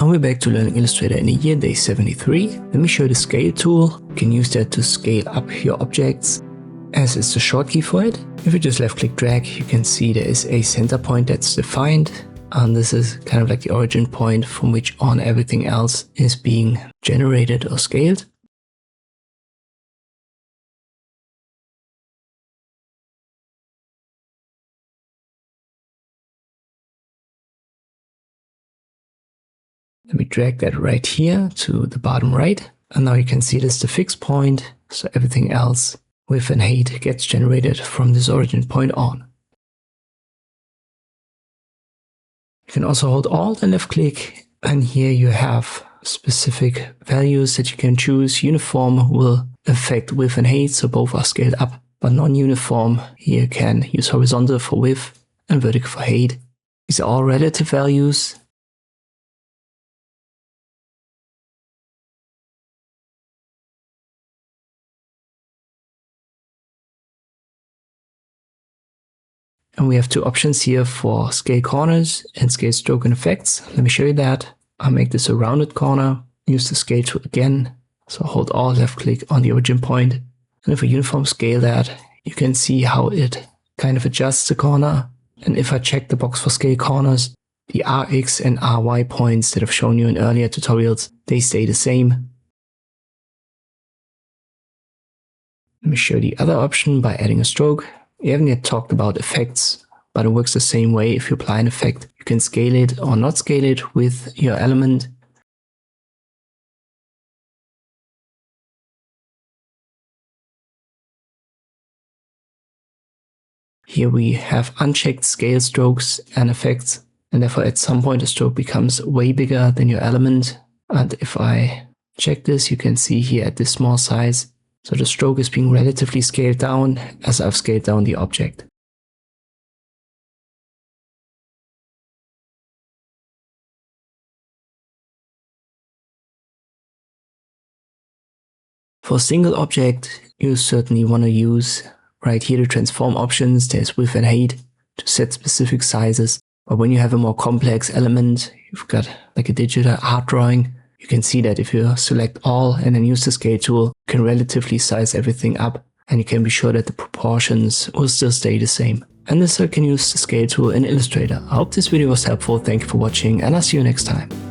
And we're back to learning Illustrator in a year, day 73. Let me show you the scale tool. You can use that to scale up your objects, as it's the shortkey for it. If you just left click drag, you can see there is a center point that's defined. And this is kind of like the origin point from which on everything else is being generated or scaled. Let me drag that right here to the bottom right. And now you can see this is the fixed point. So everything else width and height gets generated from this origin point on. You can also hold Alt and left click. And here you have specific values that you can choose. Uniform will affect width and height, so both are scaled up. But non-uniform, here you can use horizontal for width and vertical for height. These are all relative values. And we have two options here for scale corners and scale stroke and effects. Let me show you that. I'll make this a rounded corner, use the scale tool again. So hold Alt left click on the origin point. And if I uniform scale that, you can see how it kind of adjusts the corner. And if I check the box for scale corners, the RX and RY points that I've shown you in earlier tutorials, they stay the same. Let me show the other option by adding a stroke. We haven't yet talked about effects, but it works the same way. If you apply an effect, you can scale it or not scale it with your element. Here we have unchecked scale strokes and effects, and therefore at some point a stroke becomes way bigger than your element. And if I check this, you can see here at this small size, so the stroke is being relatively scaled down as I've scaled down the object. For a single object, you certainly want to use right here the transform options. There's width and height to set specific sizes. But when you have a more complex element, you've got like a digital art drawing, you can see that if you select all and then use the scale tool, you can relatively size everything up and you can be sure that the proportions will still stay the same. And this you can use the scale tool in Illustrator. I hope this video was helpful. Thank you for watching and I'll see you next time.